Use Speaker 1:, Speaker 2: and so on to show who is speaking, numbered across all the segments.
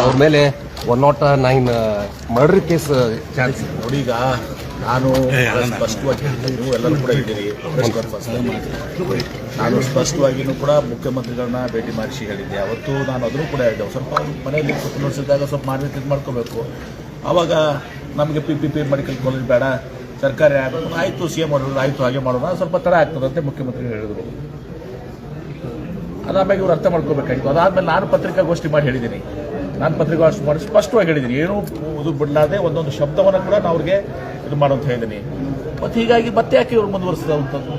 Speaker 1: ಅವ್ರ ಮೇಲೆ 109 murder case chance.
Speaker 2: ನೋಡಿ, ಈಗ ನಾನು ಸ್ಪಷ್ಟವಾಗಿ ನೀವು ಎಲ್ಲರೂ ಕೂಡ ಇದ್ದೀರಿ, ನಾನು ಸ್ಪಷ್ಟವಾಗಿಯೂ ಕೂಡ ಮುಖ್ಯಮಂತ್ರಿಗಳನ್ನ ಭೇಟಿ ಮಾಡಿಸಿ ಹೇಳಿದ್ದೆ. ಅವತ್ತು ನಾನು ಅದನ್ನು ಕೂಡ ಹೇಳಿದೆ, ಸ್ವಲ್ಪ ಮನೆಯಲ್ಲಿ ಕುಟುಂಬಿಸಿದಾಗ ಸ್ವಲ್ಪ ಇದು ಮಾಡ್ಕೋಬೇಕು. ಆವಾಗ ನಮಗೆ PPP ಮೆಡಿಕಲ್ ಕಾಲೇಜ್ ಬೇಡ, ಸರ್ಕಾರಿ ಆಗಬೇಕು, ಆಯಿತು CM ಮಾಡೋದು, ಆಯಿತು ಹಾಗೆ ಮಾಡೋಣ, ಸ್ವಲ್ಪ ತಡ ಆಗ್ತದಂತೆ ಮುಖ್ಯಮಂತ್ರಿಗಳು ಹೇಳಿದರು. ಅದಾದ್ಮೇಲೆ ಇವ್ರು ಅರ್ಥ ಮಾಡ್ಕೋಬೇಕಾಗಿತ್ತು. ಅದಾದ್ಮೇಲೆ ನಾನು ಪತ್ರಿಕಾಗೋಷ್ಠಿ ಮಾಡಿ ಹೇಳಿದ್ದೀನಿ, ನಾನು ಪತ್ರಿಕಾಗೋಷ್ಠಿ ಮಾಡಿ ಸ್ಪಷ್ಟವಾಗಿ ಹೇಳಿದ್ದೀನಿ, ಏನೂ ಇದು ಬಿಡಲಾದೆ ಒಂದೊಂದು ಶಬ್ದವನ್ನು ಕೂಡ ನಾನು ಅವ್ರಿಗೆ ಇದು ಮಾಡೋಂತ ಹೇಳಿದ್ದೀನಿ. ಮತ್ತು ಹೀಗಾಗಿ ಮತ್ತೆ ಯಾಕೆ ಇವ್ರು ಮುಂದುವರಿಸಿದಂಥದ್ದು,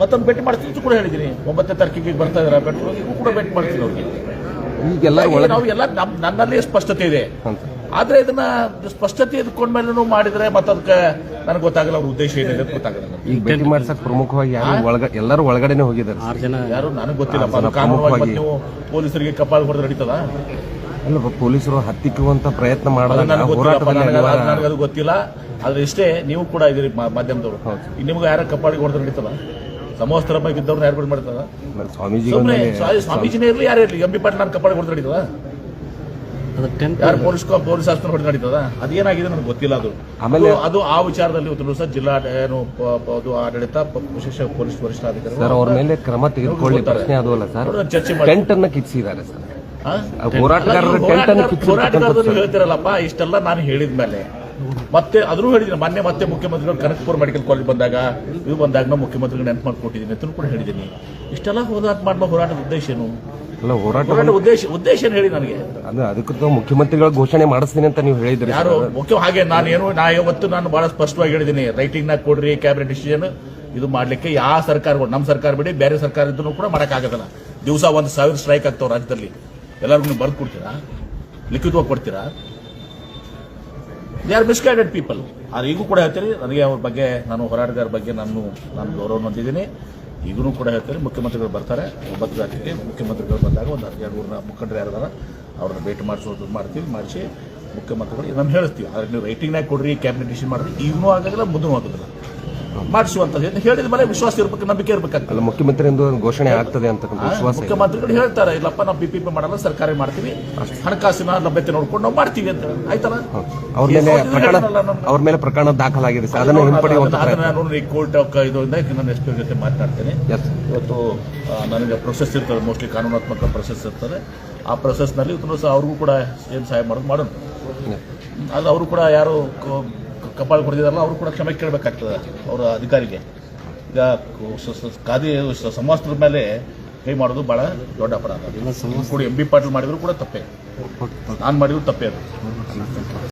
Speaker 2: ಮತ್ತೊಂದು ಭೇಟಿ ಮಾಡ್ತೀನಿ ಅಂತ ಕೂಡ ಹೇಳಿದ್ದೀನಿ. 9ನೇ ತಾರೀಕಿಗೆ ಬರ್ತಾ ಇದ್ದಾರೆ, ಬೆಟ್ಟರು ಕೂಡ ಭೇಟಿ ಮಾಡ್ತೀನಿ ಅವ್ರಿಗೆ. ಈಗೆಲ್ಲ ನಾವು ಎಲ್ಲ ನನ್ನಲ್ಲಿ ಸ್ಪಷ್ಟತೆ ಇದೆ, ಆದ್ರೆ ಇದನ್ನ ಸ್ಪಷ್ಟತೆ ಇದ್ಕೊಂಡ್ಮೇಲೂ ಮಾಡಿದ್ರೆ ಮತ್ತೆ ಅದಕ್ಕೆ ನನಗೆ ಗೊತ್ತಾಗಲ್ಲ ಅವ್ರ ಉದ್ದೇಶ ಏನಿದೆ ಅಂತ ಗೊತ್ತಾಗಲ್ಲ.
Speaker 1: ಈಗ ಭೇಟಿ ಮಾಡ್ಸಕ್ ಪ್ರಮುಖವಾಗಿ ಎಲ್ಲರೂ ಒಳಗಡೆನೆ ಹೋಗಿದ್ದಾರೆ.
Speaker 2: 6 ಜನ ಯಾರು ನನಗೆ ಗೊತ್ತಿಲ್ಲ. ಕಾನೂನುವಾಗಿ ನೀವು ಪೊಲೀಸರಿಗೆ ಕಪಾಳ ಹೊಡೆದು ನಡೀತದ?
Speaker 1: ಅಲ್ಲ, ಪೊಲೀಸರು ಹತ್ತಿಕ್ಕುವಂತ ಪ್ರಯತ್ನ ಮಾಡೋದು
Speaker 2: ನನಗದು ಗೊತ್ತಿಲ್ಲ. ಆದ್ರೆ ಇಷ್ಟೇ, ನೀವು ಕೂಡ ಇದ್ದೀರಿ ಮಾಧ್ಯಮದವರು, ನಿಮ್ಗೆ ಯಾರ ಕಪಾಳಿಗೆ ಹೊಡೆದು ನಡೀತದ? ಸಮವಸ್ತ್ರ ಬಗ್ಗೆ ಇದ್ದವ್ರನ್ನ ಯಾರು ಮಾಡ್ತದ? ಸ್ವಾಮೀಜಿನೇ ಇರಲಿ, ಯಾರೇ ಇರಲಿ, MB ಪಾಟೀಲ್ ನಾನು ಕಪಾಳಿಗೆ ಹೊಡೆದು ನಡೀತದ? ಯಾರು ಪೊಲೀಸ್ ಆಸ್ಪತ್ರೆ ಹೊಡೆದು ನಡೀತದ? ಅದೇನಾಗಿದೆ ನನಗೆ ಗೊತ್ತಿಲ್ಲ. ಅದು ಆಮೇಲೆ ಅದು ಆ ವಿಚಾರದಲ್ಲಿ ಸಹ ಜಿಲ್ಲಾ ಆಡಳಿತ, ವಿಶೇಷ ಪೊಲೀಸ್ ವರಿಷ್ಠಾಧಿಕಾರಿ
Speaker 1: ಅವ್ರ ಮೇಲೆ ಕ್ರಮ ತೆಗೆದುಕೊಳ್ಳಿ ಪ್ರಶ್ನೆ ಅದು ಅಲ್ಲ ಸರ್. ಚರ್ಚೆ ಟೆಂಟ್ ಅನ್ನ ಕಿತ್ತಿದ್ದಾರೆ ಸರ್.
Speaker 2: ಹೋರಾಟಗಾರರು ಹೇಳ್ತಿರಲ್ಲಪ್ಪ, ಇಷ್ಟೆಲ್ಲ ನಾನು ಹೇಳಿದ್ಮೇಲೆ ಮತ್ತೆ ಅದ್ರೂ ಹೇಳಿದ್ದೀನಿ. ಮತ್ತೆ ಮುಖ್ಯಮಂತ್ರಿಗಳು ಕನಕಪುರ ಮೆಡಿಕಲ್ ಕಾಲೇಜ್ ಬಂದಾಗ ನಾವು ಮುಖ್ಯಮಂತ್ರಿಗಳು ನೆನಪು ಮಾಡ್ಕೊಟ್ಟಿದ್ದೀನಿ ಅಂತ ಕೂಡ ಹೇಳಿದ್ದೀನಿ. ಇಷ್ಟೆಲ್ಲ ಹೋರಾಟದ ಉದ್ದೇಶ ಏನು? ಹೋರಾಟದ ಉದ್ದೇಶ ಏನು ಹೇಳಿ ನನಗೆ.
Speaker 1: ಅದಕ್ಕೂ ಮುಖ್ಯಮಂತ್ರಿಗಳು ಘೋಷಣೆ ಮಾಡಿಸ್ತೀನಿ ಅಂತ ನೀವು ಹೇಳಿದ್ರಿ.
Speaker 2: ಯಾರು ಮುಖ್ಯ ಹಾಗೆ ಇವತ್ತು ನಾನು ಬಹಳ ಸ್ಪಷ್ಟವಾಗಿ ಹೇಳಿದ್ದೀನಿ, ರೈಟಿಂಗ್ ನಾಗ ಕೊಡ್ರಿ ಕ್ಯಾಬಿನೆಟ್ ಡಿಸಿಷನ್. ಇದು ಮಾಡ್ಲಿಕ್ಕೆ ಯಾವ ಸರ್ಕಾರಗಳು, ನಮ್ಮ ಸರ್ಕಾರ ಬಿಡಿ ಬೇರೆ ಸರ್ಕಾರ ಇದ್ರೂ ಕೂಡ ಮಾಡೋಕ್ಕಾಗೋದಿಲ್ಲ. ದಿವಸ 1,000 ಸ್ಟ್ರೈಕ್ ಆಗ್ತಾವ ರಾಜ್ಯದಲ್ಲಿ. ಎಲ್ಲರಿಗೂ ನೀವು ಬರ್ದು ಕೊಡ್ತೀರಾ? ಲಿಖಿತವಾಗಿ ಕೊಡ್ತೀರಾ? They are misguided people. ಆದ್ರೆ ಈಗೂ ಕೂಡ ಹೇಳ್ತೀರಿ, ನನಗೆ ಅವ್ರ ಬಗ್ಗೆ, ನಾನು ಹೋರಾಟಗಾರ ಬಗ್ಗೆ ನಾನು ಗೌರವ ಹೊಂದಿದ್ದೀನಿ. ಈಗೂ ಕೂಡ ಹೇಳ್ತಾರೆ, ಮುಖ್ಯಮಂತ್ರಿಗಳು ಬರ್ತಾರೆ 9 ತಾರೀಕಿಗೆ. ಮುಖ್ಯಮಂತ್ರಿಗಳು ಬಂದಾಗ ಒಂದು 12 ಮುಖಂಡರು ಯಾರಿದಾರ ಅವ್ರನ್ನ ಭೇಟಿ ಮಾಡಿಸೋದು ಮಾಡಿಸಿ ಮುಖ್ಯಮಂತ್ರಿಗಳು ನಮ್ಗೆ ಹೇಳಿಸ್ತೀವಿ. ಆದ್ರೆ ನೀವು ರೈಟಿಂಗ್ನಾಗ ಕೊಡ್ರಿ, ಕ್ಯಾಬಿನೆಟ್ ಡಿಸಿಷನ್ ಮಾಡ್ರಿ, ಈಗನೂ ಆಗೋದಿಲ್ಲ, ಮುಂದೂ ಆಗೋದಿಲ್ಲ. ಮಾಡಿಸುವಂಥದ್ದು ಹೇಳಿದ ಮೇಲೆ ವಿಶ್ವಾಸ ಇರ್ಬೇಕು, ನಂಬಿಕೆ ಇರ್ಬೇಕಾಗ್ತದೆ.
Speaker 1: ಮುಖ್ಯಮಂತ್ರಿ ಘೋಷಣೆ ಆಗ್ತದೆ ಅಂತ
Speaker 2: ಮುಖ್ಯಮಂತ್ರಿಗಳು ಹೇಳ್ತಾರೆ, ಇಲ್ಲಪ್ಪ ನಾವು PPP ಮಾಡಲ್ಲ, ಸರ್ಕಾರಿ ಮಾಡ್ತೀವಿ, ಹಣಕಾಸಿನ ಲಭ್ಯತೆ ನೋಡ್ಕೊಂಡು ನಾವು ಮಾಡ್ತೀವಿ ಅಂತ. ಆಯ್ತಲ್ಲ,
Speaker 1: ಅವ್ರ ಮೇಲೆ ಪ್ರಕರಣ ದಾಖಲಾಗಿದೆ ಸರ್. ಅದನ್ನು
Speaker 2: ನಾನು ಕೋರ್ಟ್ ಇದರಿಂದ ನಾನು SP ಜೊತೆ ಮಾತನಾಡ್ತೇನೆ. ಇವತ್ತು ನನಗೆ ಪ್ರೊಸೆಸ್ ಇರ್ತದೆ, ಮೋಸ್ಟ್ಲಿ ಕಾನೂನಾತ್ಮಕ ಪ್ರೊಸೆಸ್ ಇರ್ತದೆ. ಆ ಪ್ರೊಸೆಸ್ನಲ್ಲಿ ಅವ್ರಿಗೂ ಕೂಡ ಏನು ಸಹಾಯ ಮಾಡೋಣ. ಅದು ಅವರು ಕೂಡ ಯಾರು ಕಪಾಳ ಹೊಡೆದಿದಾರಲ್ಲ, ಅವರು ಕೂಡ ಕ್ಷಮೆ ಕೇಳಬೇಕಾಗ್ತದೆ ಅವರ ಅಧಿಕಾರಿಗೆ. ಈಗ ಸಮವಸ್ತ್ರದ ಮೇಲೆ ಕೈ ಮಾಡೋದು ಬಹಳ ದೊಡ್ಡ ಅಪರಾಧ. ಕೂಡ MB ಪಾಟೀಲ್ ಮಾಡಿದ್ರು ಕೂಡ ತಪ್ಪೇ, ನಾನು ಮಾಡಿದ್ರು ತಪ್ಪೇ ಅದು.